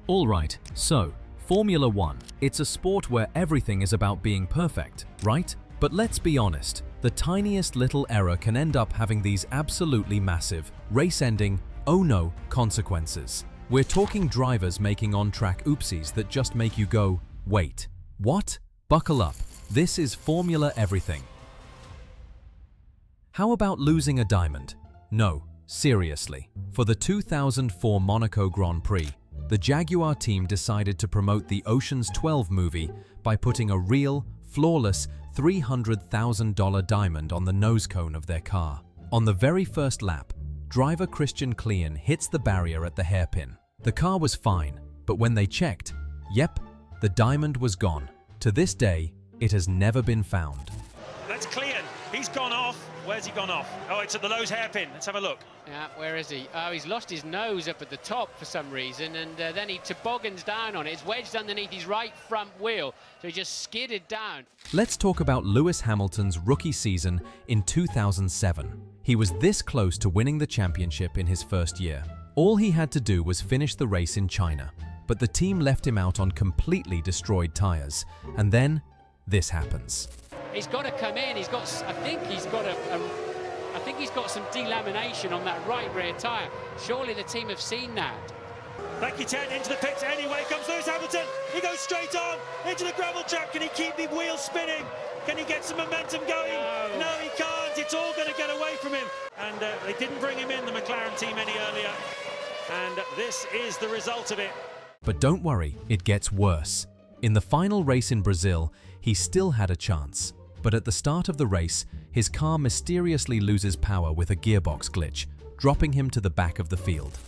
Alright, so, Formula One. It's a sport where everything is about being perfect, right? But let's be honest, the tiniest little error can end up having these absolutely massive, race-ending, oh no, consequences. We're talking drivers making on-track oopsies that just make you go, wait, what? Buckle up, this is Formula Everything. How about losing a diamond? No, seriously. For the 2004 Monaco Grand Prix, the Jaguar team decided to promote the Ocean's 12 movie by putting a real, flawless $300,000 diamond on the nose cone of their car. On the very first lap, driver Christian Klein hits the barrier at the hairpin. The car was fine, but when they checked, yep, the diamond was gone. To this day, it has never been found. That's Klein. He's gone off. Where's he gone off? Oh, it's at the nose hairpin. Let's have a look. Yeah, where is he? Oh, he's lost his nose up at the top for some reason, and then he toboggans down on it. It's wedged underneath his right front wheel, so he just skidded down. Let's talk about Lewis Hamilton's rookie season in 2007. He was this close to winning the championship in his first year. All he had to do was finish the race in China, but the team left him out on completely destroyed tires, and then this happens. He's got to come in. I think he's got some delamination on that right rear tyre. Surely the team have seen that. Thank you, Ted. Into the pits anyway comes Lewis Hamilton. He goes straight on into the gravel trap. Can he keep the wheels spinning? Can he get some momentum going? No, he can't. It's all going to get away from him. And they didn't bring him in, the McLaren team, any earlier. And this is the result of it. But don't worry, it gets worse. In the final race in Brazil, he still had a chance. But at the start of the race, his car mysteriously loses power with a gearbox glitch, dropping him to the back of the field.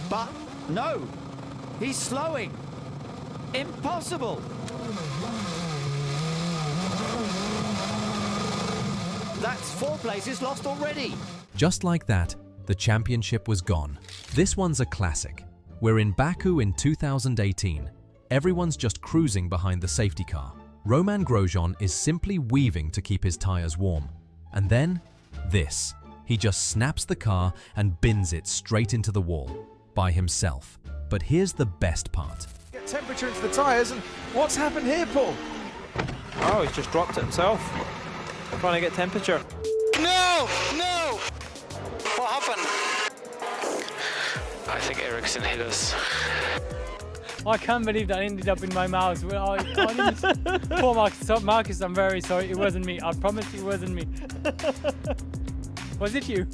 But no, he's slowing. Impossible. That's 4 places lost already. Just like that, the championship was gone. This one's a classic. We're in Baku in 2018. Everyone's just cruising behind the safety car. Romain Grosjean is simply weaving to keep his tires warm. And then, this. He just snaps the car and bins it straight into the wall, by himself. But here's the best part. Get temperature into the tires, and what's happened here, Paul? Oh, he's just dropped it himself. Trying to get temperature. No! No! What happened? I think Ericsson hit us. I can't believe that ended up in my mouth. Poor Marcus, I'm very sorry. It wasn't me. I promise it wasn't me. Was it you?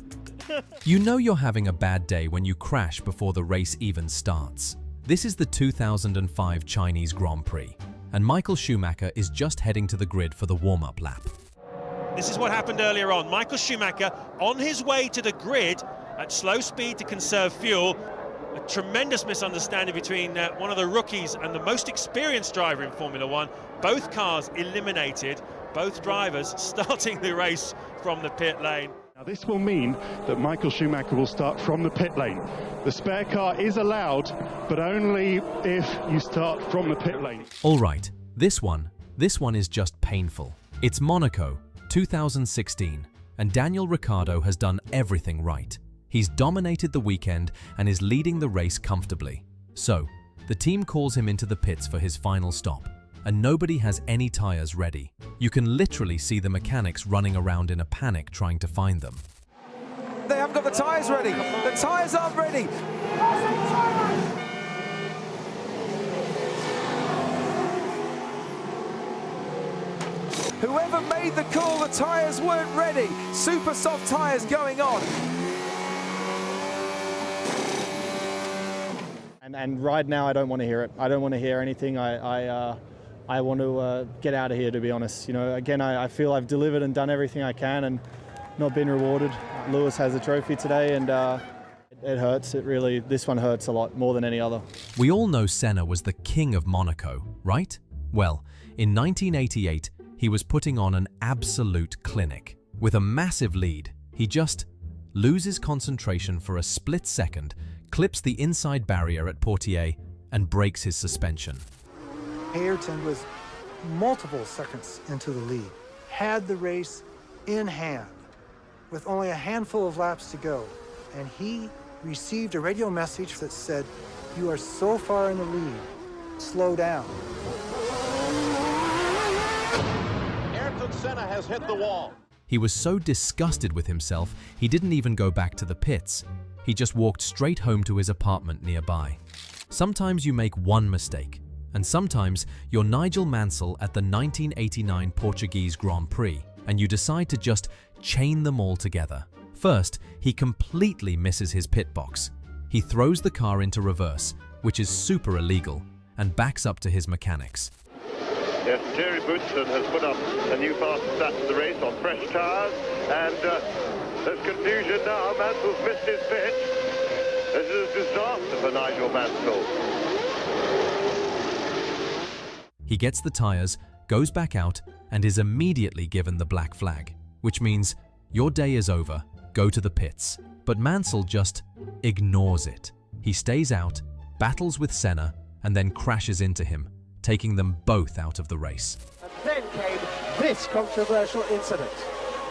You know you're having a bad day when you crash before the race even starts. This is the 2005 Chinese Grand Prix, and Michael Schumacher is just heading to the grid for the warm-up lap. This is what happened earlier on. Michael Schumacher on his way to the grid at slow speed to conserve fuel. A tremendous misunderstanding between one of the rookies and the most experienced driver in Formula One. Both cars eliminated, both drivers starting the race from the pit lane. Now this will mean that Michael Schumacher will start from the pit lane. The spare car is allowed, but only if you start from the pit lane. All right, this one is just painful. It's Monaco, 2016, and Daniel Ricciardo has done everything right. He's dominated the weekend and is leading the race comfortably. So, the team calls him into the pits for his final stop, and nobody has any tires ready. You can literally see the mechanics running around in a panic trying to find them. They haven't got the tyres ready. The tyres aren't ready. Whoever made the call, the tyres weren't ready. Super soft tyres going on. And right now, I don't want to hear it. I don't want to hear anything. I want to get out of here, to be honest. You know, again, I feel I've delivered and done everything I can and not been rewarded. Lewis has a trophy today, and it hurts. This one hurts a lot, more than any other. We all know Senna was the king of Monaco, right? Well, in 1988, he was putting on an absolute clinic. With a massive lead, he just loses concentration for a split second, clips the inside barrier at Portier, and breaks his suspension. Ayrton was multiple seconds into the lead, had the race in hand, with only a handful of laps to go, and he received a radio message that said, "You are so far in the lead, slow down." Ayrton Senna has hit the wall. He was so disgusted with himself, he didn't even go back to the pits. He just walked straight home to his apartment nearby. Sometimes you make one mistake, and sometimes you're Nigel Mansell at the 1989 Portuguese Grand Prix, and you decide to just chain them all together. First, he completely misses his pit box. He throws the car into reverse, which is super illegal, and backs up to his mechanics. Yes, Thierry Boutsen has put up a new fast start to the race on fresh tyres, and there's confusion now. Mansell's missed his pit. This is a disaster for Nigel Mansell. He gets the tyres, goes back out, and is immediately given the black flag, which means your day is over, go to the pits. But Mansell just ignores it. He stays out, battles with Senna, and then crashes into him, taking them both out of the race. And then came this controversial incident.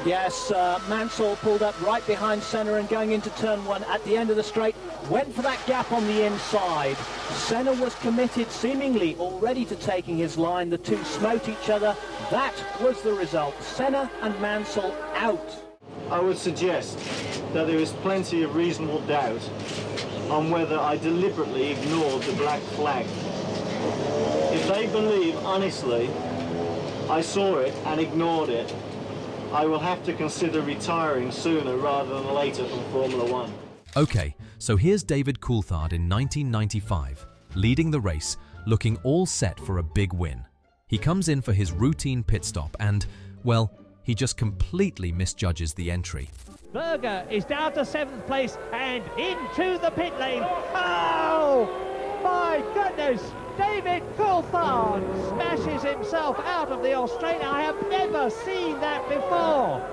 Yes, Mansell pulled up right behind Senna and going into turn one at the end of the straight, went for that gap on the inside. Senna was committed, seemingly already to taking his line. The two smote each other. That was the result. Senna and Mansell out. I would suggest that there is plenty of reasonable doubt on whether I deliberately ignored the black flag. If they believe honestly I saw it and ignored it, I will have to consider retiring sooner rather than later from Formula One. Okay, so here's David Coulthard in 1995, leading the race, looking all set for a big win. He comes in for his routine pit stop and, well, he just completely misjudges the entry. Berger is down to 7th place and into the pit lane. Oh, my goodness! David Coulthard smashes himself out of the Australian. I have never seen that before.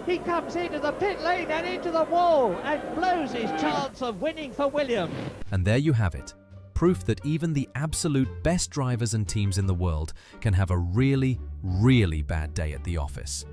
He comes into the pit lane and into the wall and blows his chance of winning for Williams. And there you have it. Proof that even the absolute best drivers and teams in the world can have a really, really bad day at the office.